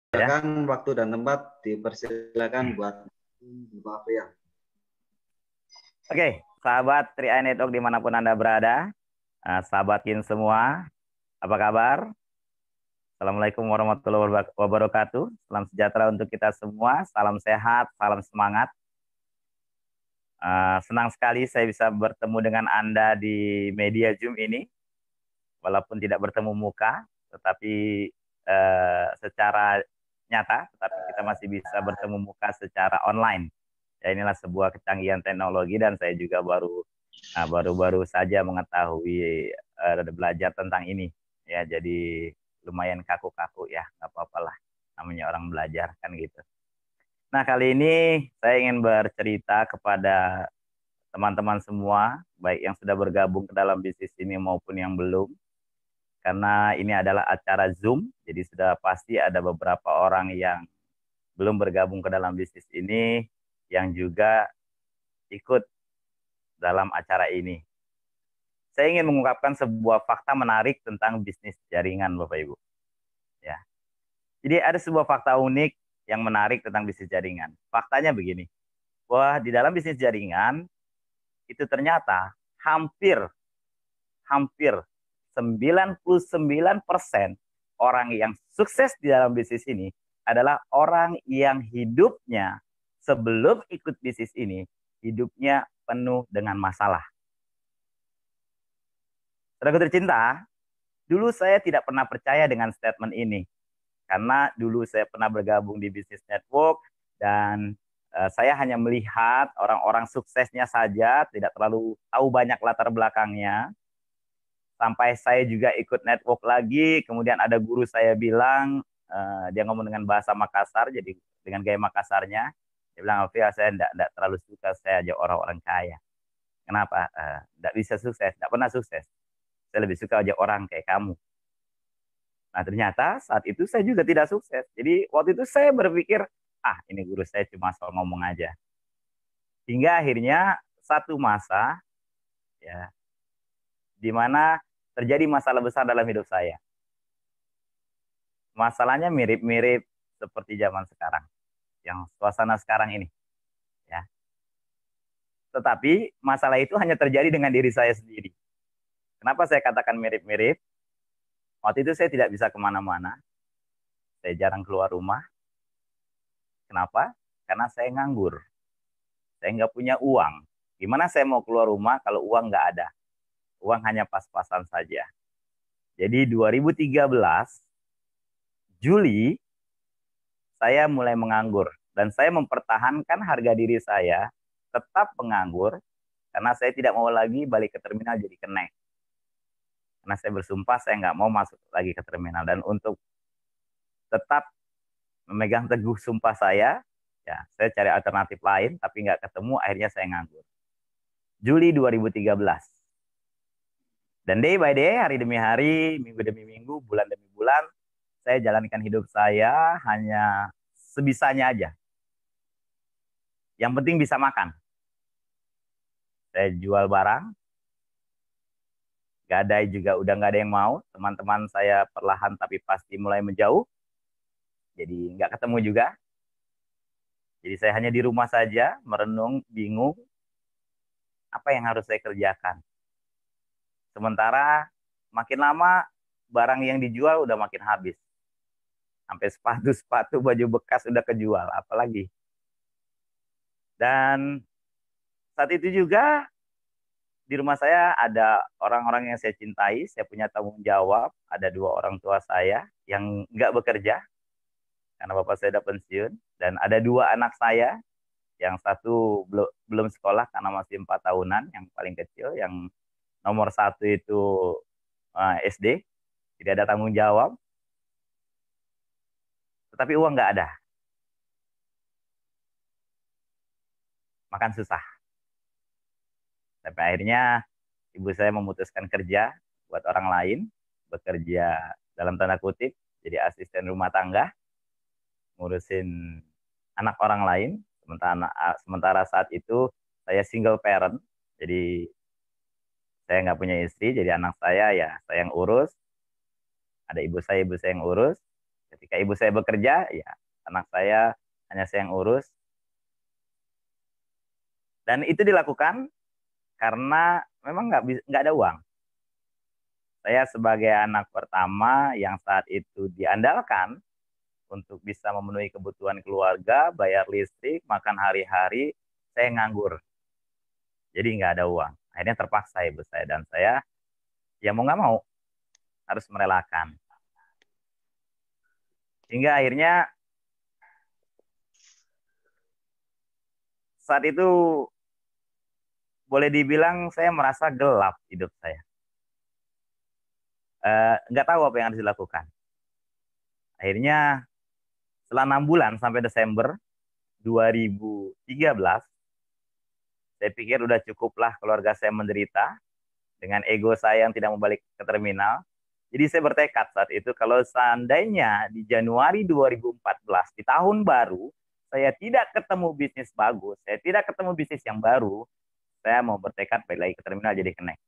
Ya. Silakan waktu dan tempat dipersilakan buat Bapak Afrian. Oke, sahabat 3i Network dimanapun Anda berada, sahabat Kin semua, apa kabar? Assalamualaikum warahmatullahi wabarakatuh. Salam sejahtera untuk kita semua, salam sehat, salam semangat. Senang sekali saya bisa bertemu dengan Anda di media Zoom ini, walaupun tidak bertemu muka, tetapi secara nyata, tetapi kita masih bisa bertemu muka secara online. Ya, inilah sebuah kecanggihan teknologi dan saya juga baru-baru saja mengetahui belajar tentang ini. Ya, jadi lumayan kaku-kaku ya, nggak apa-apa lah. Namanya orang belajar kan gitu. Nah, kali ini saya ingin bercerita kepada teman-teman semua, baik yang sudah bergabung ke dalam bisnis ini maupun yang belum. Karena ini adalah acara Zoom, jadi sudah pasti ada beberapa orang yang belum bergabung ke dalam bisnis ini, yang juga ikut dalam acara ini. Saya ingin mengungkapkan sebuah fakta menarik tentang bisnis jaringan, Bapak Ibu. Ya. Jadi ada sebuah fakta unik yang menarik tentang bisnis jaringan. Faktanya begini, bahwa di dalam bisnis jaringan itu ternyata hampir hampir 99% orang yang sukses di dalam bisnis ini adalah orang yang hidupnya sebelum ikut bisnis ini, hidupnya penuh dengan masalah. Saudara tercinta, dulu saya tidak pernah percaya dengan statement ini. Karena dulu saya pernah bergabung di bisnis network dan saya hanya melihat orang-orang suksesnya saja, tidak terlalu tahu banyak latar belakangnya. Sampai saya juga ikut network lagi, kemudian ada guru saya bilang, dia ngomong dengan bahasa Makassar, jadi dengan gaya Makassarnya, dia bilang, Alfia, saya tidak terlalu suka saya ajak orang-orang kaya. Kenapa? Tidak bisa sukses, tidak pernah sukses. Saya lebih suka ajak orang kayak kamu. Nah, ternyata saat itu saya juga tidak sukses. Jadi waktu itu saya berpikir, ini guru saya cuma soal ngomong aja. Hingga akhirnya satu masa ya di mana terjadi masalah besar dalam hidup saya. Masalahnya mirip-mirip seperti zaman sekarang, yang suasana sekarang ini, ya. Tetapi masalah itu hanya terjadi dengan diri saya sendiri. Kenapa saya katakan mirip-mirip? Waktu itu saya tidak bisa kemana-mana, saya jarang keluar rumah. Kenapa? Karena saya nganggur. Saya nggak punya uang. Gimana saya mau keluar rumah kalau uang nggak ada? Uang hanya pas-pasan saja. Jadi 2013, Juli, saya mulai menganggur. Dan saya mempertahankan harga diri saya tetap menganggur karena saya tidak mau lagi balik ke terminal jadi kenek. Karena saya bersumpah saya nggak mau masuk lagi ke terminal. Dan untuk tetap memegang teguh sumpah saya, ya saya cari alternatif lain tapi nggak ketemu, akhirnya saya nganggur. Juli 2013. Dan day by day, hari demi hari, minggu demi minggu, bulan demi bulan, saya jalankan hidup saya hanya sebisanya aja. Yang penting bisa makan. Saya jual barang, gadai juga udah nggak ada yang mau. Teman-teman saya perlahan tapi pasti mulai menjauh. Jadi nggak ketemu juga. Jadi saya hanya di rumah saja, merenung, bingung, apa yang harus saya kerjakan. Sementara makin lama, barang yang dijual udah makin habis. Sampai sepatu-sepatu, baju bekas udah kejual, apalagi. Dan saat itu juga di rumah saya ada orang-orang yang saya cintai, saya punya tanggung jawab, ada dua orang tua saya yang nggak bekerja, karena bapak saya udah pensiun, dan ada dua anak saya, yang satu belum sekolah karena masih 4 tahunan, yang paling kecil, yang nomor satu itu SD, tidak ada tanggung jawab, tetapi uang nggak ada, makan susah. Sampai akhirnya ibu saya memutuskan kerja buat orang lain, bekerja dalam tanda kutip, jadi asisten rumah tangga, ngurusin anak orang lain. Sementara saat itu saya single parent, jadi saya nggak punya istri, jadi anak saya ya saya yang urus, ada ibu saya yang urus. Ketika ibu saya bekerja, ya anak saya hanya saya yang urus. Dan itu dilakukan karena memang nggak ada uang. Saya sebagai anak pertama yang saat itu diandalkan untuk bisa memenuhi kebutuhan keluarga, bayar listrik, makan hari-hari, saya nganggur. Jadi nggak ada uang. Akhirnya terpaksa ibu saya dan saya, ya mau nggak mau, harus merelakan. Hingga akhirnya saat itu boleh dibilang saya merasa gelap hidup saya. Nggak tahu apa yang harus dilakukan. Akhirnya setelah 6 bulan sampai Desember 2013, saya pikir udah cukuplah keluarga saya menderita dengan ego saya yang tidak mau balik ke terminal. Jadi saya bertekad saat itu kalau seandainya di Januari 2014, di tahun baru, saya tidak ketemu bisnis bagus, saya tidak ketemu bisnis yang baru, saya mau bertekad balik lagi ke terminal jadi connect.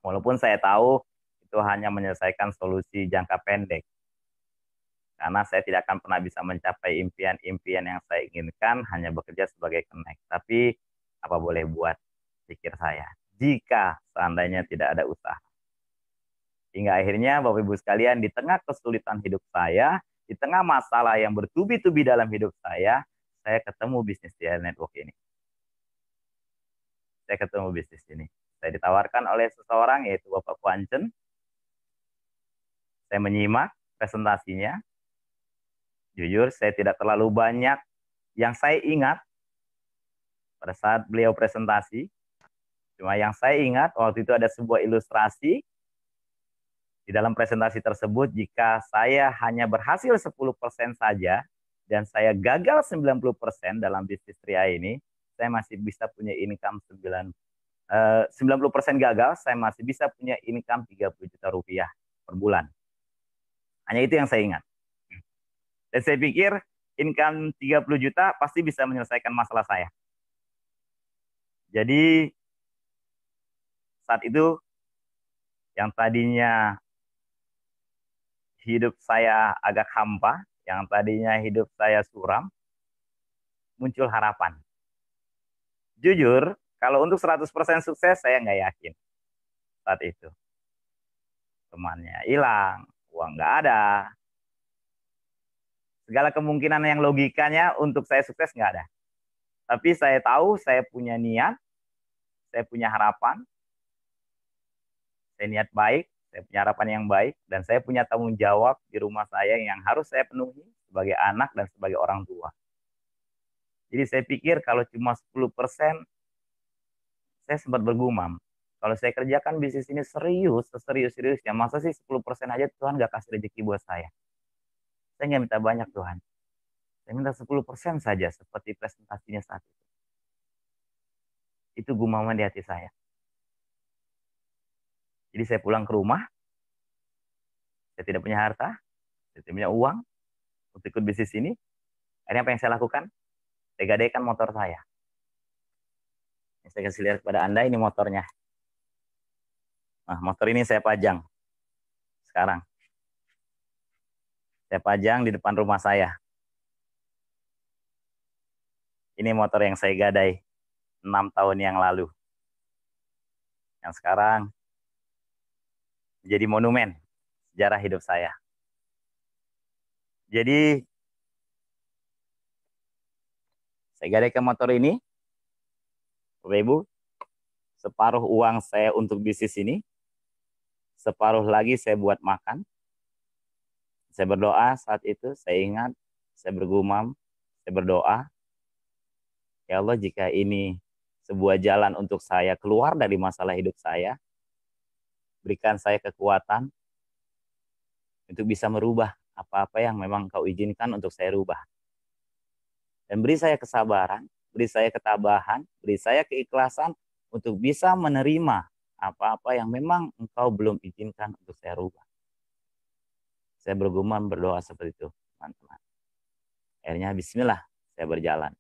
Walaupun saya tahu itu hanya menyelesaikan solusi jangka pendek. Karena saya tidak akan pernah bisa mencapai impian-impian yang saya inginkan hanya bekerja sebagai connect. Tapi apa boleh buat, pikir saya, jika seandainya tidak ada usaha. Hingga akhirnya Bapak Ibu sekalian, di tengah kesulitan hidup saya, di tengah masalah yang bertubi-tubi dalam hidup saya ketemu bisnis TL Network ini. Saya ketemu bisnis ini. Saya ditawarkan oleh seseorang, yaitu Bapak Kuancen. Saya menyimak presentasinya. Jujur, saya tidak terlalu banyak yang saya ingat pada saat beliau presentasi. Cuma yang saya ingat, waktu itu ada sebuah ilustrasi. Di dalam presentasi tersebut, jika saya hanya berhasil 10% saja, dan saya gagal 90% dalam bisnis Tria ini, saya masih bisa punya income 90% gagal, saya masih bisa punya income 30 juta rupiah per bulan. Hanya itu yang saya ingat. Dan saya pikir income 30 juta pasti bisa menyelesaikan masalah saya. Jadi saat itu yang tadinya hidup saya agak hampa, yang tadinya hidup saya suram, muncul harapan. Jujur, kalau untuk 100% sukses saya nggak yakin saat itu. Temannya hilang, uang nggak ada. Segala kemungkinan yang logikanya untuk saya sukses nggak ada. Tapi saya tahu saya punya niat, saya punya harapan, saya niat baik, saya punya harapan yang baik, dan saya punya tanggung jawab di rumah saya yang harus saya penuhi sebagai anak dan sebagai orang tua. Jadi saya pikir kalau cuma 10%, saya sempat bergumam. Kalau saya kerjakan bisnis ini serius, seserius-seriusnya, masa sih 10% aja Tuhan gak kasih rezeki buat saya? Saya nggak minta banyak Tuhan. Saya minta 10% saja seperti presentasinya saat itu. Itu gumaman di hati saya. Jadi saya pulang ke rumah, saya tidak punya harta, saya tidak punya uang untuk ikut bisnis ini. Akhirnya apa yang saya lakukan? Saya gadaikan motor saya. Saya kasih lihat kepada Anda, ini motornya. Nah, motor ini saya pajang sekarang. Saya pajang di depan rumah saya. Ini motor yang saya gadai 6 tahun yang lalu. Yang sekarang menjadi monumen sejarah hidup saya. Jadi saya gadaikan motor ini, Bapak Ibu, separuh uang saya untuk bisnis ini, separuh lagi saya buat makan. Saya berdoa saat itu, saya ingat, saya bergumam, saya berdoa, ya Allah, jika ini sebuah jalan untuk saya keluar dari masalah hidup saya, berikan saya kekuatan untuk bisa merubah apa-apa yang memang Kau izinkan untuk saya rubah. Dan beri saya kesabaran, beri saya ketabahan, beri saya keikhlasan untuk bisa menerima apa-apa yang memang Engkau belum izinkan untuk saya rubah. Saya bergumam, berdoa seperti itu, teman-teman. Akhirnya bismillah, saya berjalan.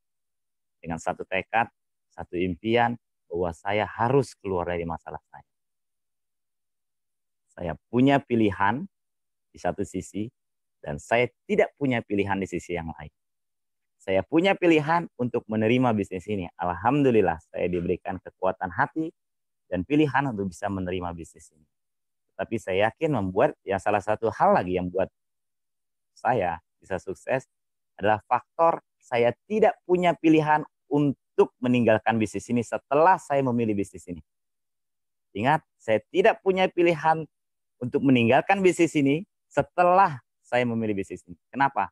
Dengan satu tekad, satu impian, bahwa saya harus keluar dari masalah saya. Saya punya pilihan di satu sisi, Dan saya tidak punya pilihan di sisi yang lain. Saya punya pilihan untuk menerima bisnis ini. Alhamdulillah saya diberikan kekuatan hati dan pilihan untuk bisa menerima bisnis ini. Tapi saya yakin membuat yang salah satu hal lagi yang buat saya bisa sukses adalah faktor saya tidak punya pilihan untuk meninggalkan bisnis ini setelah saya memilih bisnis ini. Ingat, saya tidak punya pilihan untuk meninggalkan bisnis ini setelah saya memilih bisnis ini. Kenapa?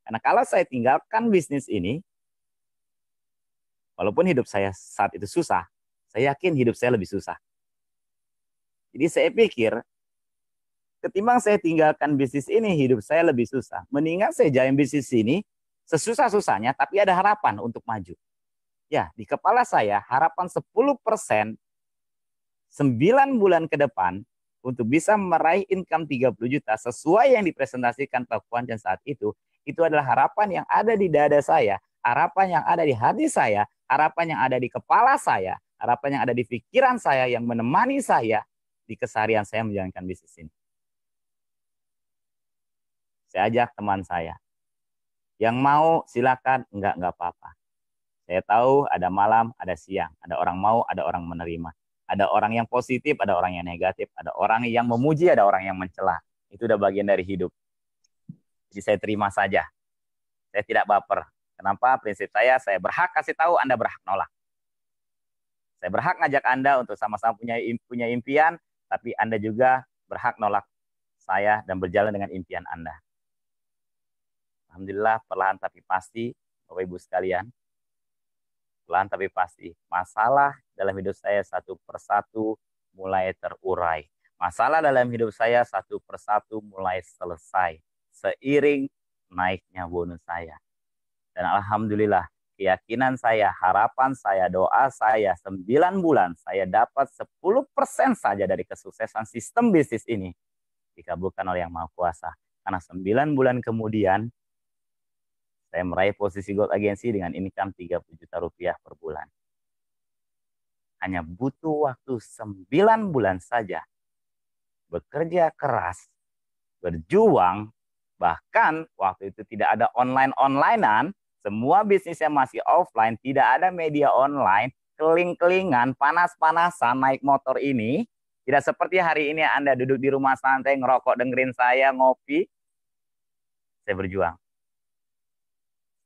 Karena kalau saya tinggalkan bisnis ini, walaupun hidup saya saat itu susah, saya yakin hidup saya lebih susah. Jadi saya pikir, ketimbang saya tinggalkan bisnis ini, hidup saya lebih susah. Mendingan saya jalan bisnis ini sesusah-susahnya, tapi ada harapan untuk maju. Ya, di kepala saya harapan 10%, 9 bulan ke depan, untuk bisa meraih income 30 juta sesuai yang dipresentasikan Pak Puancan saat itu adalah harapan yang ada di dada saya, harapan yang ada di hati saya, harapan yang ada di kepala saya, harapan yang ada di pikiran saya yang menemani saya di keseharian saya menjalankan bisnis ini. Saya ajak teman saya, yang mau silakan, enggak apa-apa. Saya tahu ada malam, ada siang, ada orang mau, ada orang menerima. Ada orang yang positif, ada orang yang negatif, ada orang yang memuji, ada orang yang mencela. Itu udah bagian dari hidup. Jadi saya terima saja. Saya tidak baper. Kenapa? Prinsip saya berhak kasih tahu, Anda berhak nolak. Saya berhak ngajak Anda untuk sama-sama punya impian, tapi Anda juga berhak nolak saya dan berjalan dengan impian Anda. Alhamdulillah, perlahan tapi pasti, Bapak Ibu sekalian, perlahan tapi pasti, masalah dalam hidup saya satu persatu mulai terurai. Masalah dalam hidup saya satu persatu mulai selesai seiring naiknya bonus saya. Dan alhamdulillah, keyakinan saya, harapan saya, doa saya, 9 bulan saya dapat 10% saja dari kesuksesan sistem bisnis ini dikabulkan oleh Yang Maha Kuasa. Karena 9 bulan kemudian saya meraih posisi gold agency dengan income 30 juta rupiah per bulan. Hanya butuh waktu 9 bulan saja. Bekerja keras, berjuang, bahkan waktu itu tidak ada online-onlinean, semua bisnisnya masih offline, tidak ada media online, keling-kelingan, panas-panasan naik motor ini. Tidak seperti hari ini Anda duduk di rumah santai, ngerokok, dengerin saya, ngopi. Saya berjuang.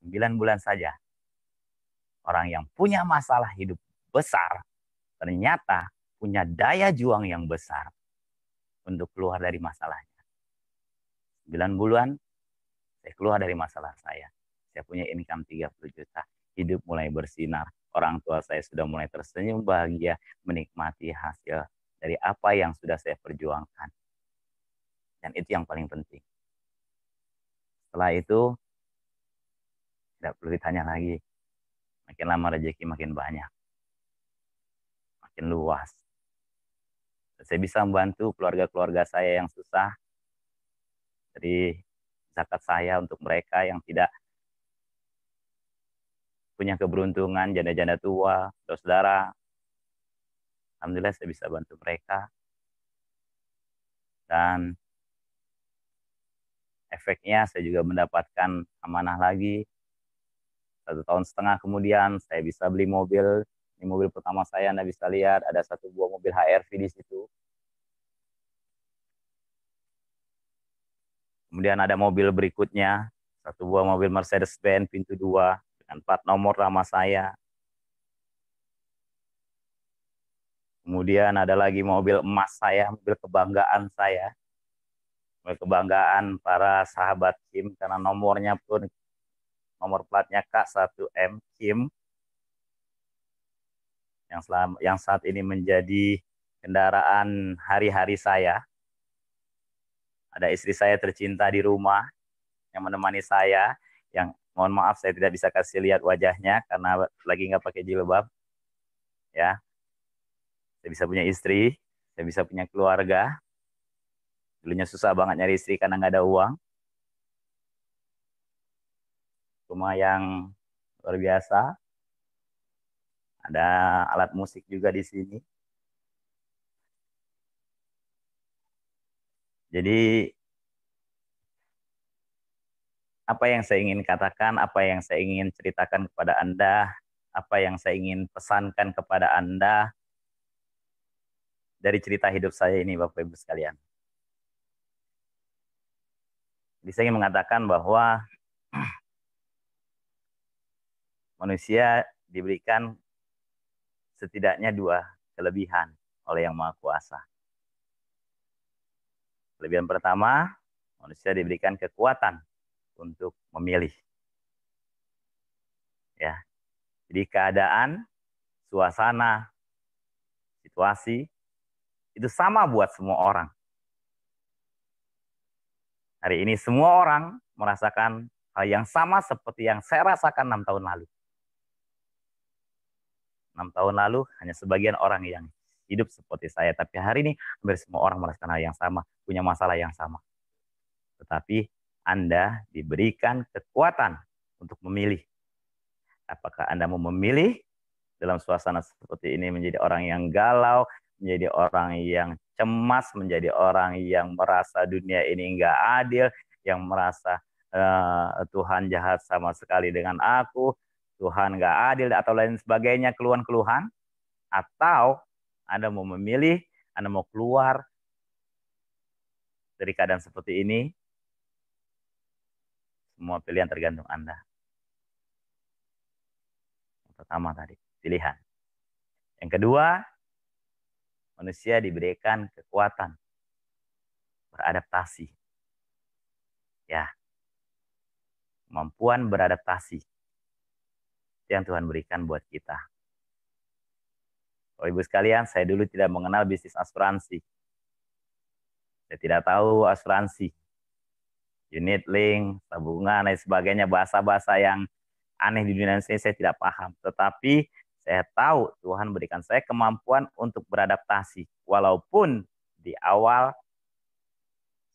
9 bulan saja. Orang yang punya masalah hidup besar, ternyata punya daya juang yang besar untuk keluar dari masalahnya. 9 bulan, saya keluar dari masalah saya. Saya punya income 30 juta. Hidup mulai bersinar. Orang tua saya sudah mulai tersenyum bahagia, menikmati hasil dari apa yang sudah saya perjuangkan. Dan itu yang paling penting. Setelah itu, tidak perlu ditanya lagi. Makin lama rezeki makin banyak. Makin luas. Saya bisa membantu keluarga-keluarga saya yang susah. Dari zakat saya untuk mereka yang tidak punya keberuntungan, janda-janda tua, saudara. Alhamdulillah saya bisa bantu mereka. Dan efeknya saya juga mendapatkan amanah lagi. 1,5 tahun kemudian saya bisa beli mobil. Ini mobil pertama saya, Anda bisa lihat ada 1 buah mobil HR-V di situ. Kemudian ada mobil berikutnya, 1 buah mobil Mercedes-Benz pintu 2 dengan plat nomor nama saya. Kemudian ada lagi mobil emas saya, mobil kebanggaan saya. Mobil kebanggaan para sahabat Kim, karena nomornya pun, nomor platnya K1M Kim. Yang saat ini menjadi kendaraan hari-hari saya. Ada istri saya tercinta di rumah yang menemani saya, yang mohon maaf saya tidak bisa kasih lihat wajahnya karena lagi nggak pakai jilbab. Ya, saya bisa punya istri, saya bisa punya keluarga. Dulunya susah banget nyari istri karena nggak ada uang. Rumah yang luar biasa. Ada alat musik juga di sini. Jadi apa yang saya ingin katakan, apa yang saya ingin ceritakan kepada Anda, apa yang saya ingin pesankan kepada Anda dari cerita hidup saya ini, Bapak Ibu sekalian. Jadi saya ingin mengatakan bahwa manusia diberikan setidaknya dua kelebihan oleh Yang Maha Kuasa. Kelebihan pertama, manusia diberikan kekuatan untuk memilih. Ya. Jadi keadaan, suasana, situasi itu sama buat semua orang. Hari ini semua orang merasakan hal yang sama seperti yang saya rasakan 6 tahun lalu. 6 tahun lalu hanya sebagian orang yang hidup seperti saya. Tapi hari ini hampir semua orang merasakan hal yang sama, punya masalah yang sama. Tetapi Anda diberikan kekuatan untuk memilih. Apakah Anda mau memilih dalam suasana seperti ini menjadi orang yang galau, menjadi orang yang cemas, menjadi orang yang merasa dunia ini nggak adil, yang merasa Tuhan jahat sama sekali dengan aku, Tuhan nggak adil, atau lain sebagainya, keluhan-keluhan, atau Anda mau memilih, Anda mau keluar dari keadaan seperti ini, semua pilihan tergantung Anda. Yang pertama tadi, pilihan. Yang kedua, manusia diberikan kekuatan beradaptasi. Ya, kemampuan beradaptasi yang Tuhan berikan buat kita. Bapak Ibu sekalian, saya dulu tidak mengenal bisnis asuransi. Saya tidak tahu asuransi, unit link, tabungan, dan sebagainya, bahasa-bahasa yang aneh di dunia ini saya tidak paham. Tetapi saya tahu Tuhan berikan saya kemampuan untuk beradaptasi. Walaupun di awal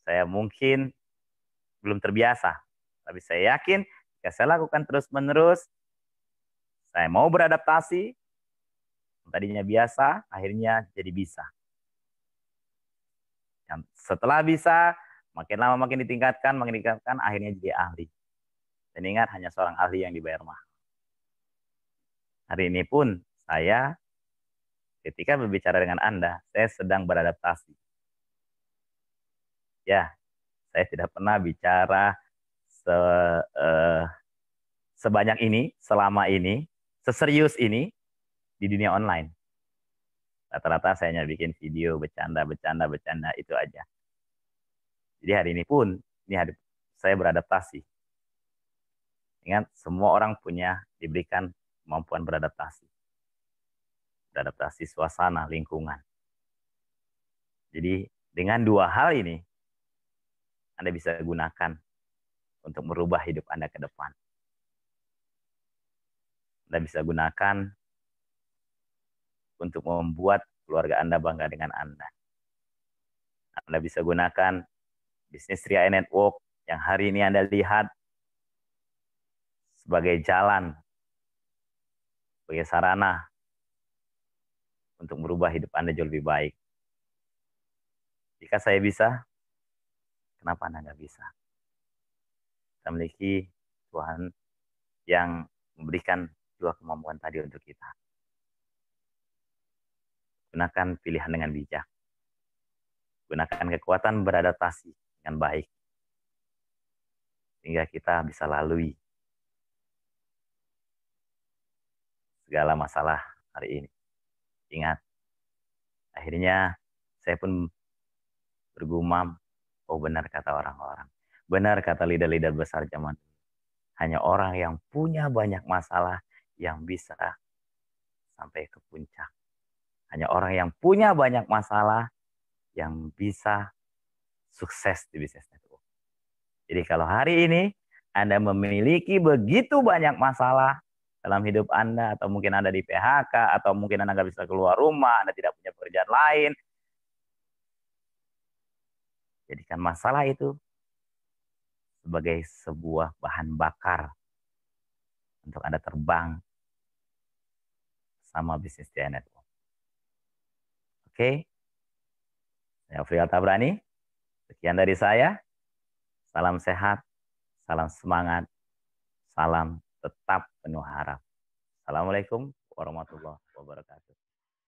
saya mungkin belum terbiasa. Tapi saya yakin jika saya lakukan terus-menerus, saya mau beradaptasi, tadinya biasa, akhirnya jadi bisa. Dan setelah bisa, makin lama makin ditingkatkan, akhirnya jadi ahli. Dan ingat, hanya seorang ahli yang dibayar mahal. Hari ini pun saya, ketika berbicara dengan Anda, saya sedang beradaptasi. Ya, saya tidak pernah bicara sebanyak ini, selama ini, seserius ini di dunia online. Rata-rata saya hanya bikin video, bercanda, itu aja. Jadi hari ini pun, ini hari saya beradaptasi. Ingat, semua orang diberikan kemampuan beradaptasi. Beradaptasi suasana, lingkungan. Jadi dengan dua hal ini, Anda bisa gunakan untuk merubah hidup Anda ke depan. Anda bisa gunakan untuk membuat keluarga Anda bangga dengan Anda. Anda bisa gunakan bisnis Ria Network yang hari ini Anda lihat sebagai jalan, sebagai sarana untuk merubah hidup Anda jauh lebih baik. Jika saya bisa, kenapa Anda nggak bisa? Kita memiliki Tuhan yang memberikan dua kemampuan tadi untuk kita. Gunakan pilihan dengan bijak. Gunakan kekuatan beradaptasi dengan baik. Sehingga kita bisa lalui segala masalah hari ini. Ingat, akhirnya saya pun bergumam, oh benar kata orang-orang. Benar kata leader-leader besar zaman dulu. Hanya orang yang punya banyak masalah yang bisa sampai ke puncak. Hanya orang yang punya banyak masalah yang bisa sukses di bisnis network. Jadi kalau hari ini Anda memiliki begitu banyak masalah dalam hidup Anda, atau mungkin Anda di PHK, atau mungkin Anda nggak bisa keluar rumah, Anda tidak punya pekerjaan lain, jadikan masalah itu sebagai sebuah bahan bakar untuk Anda terbang sama bisnis Ria Network. Oke, saya Frial Tabrani. Sekian dari saya. Salam sehat, salam semangat, salam tetap penuh harap. Assalamualaikum warahmatullahi wabarakatuh.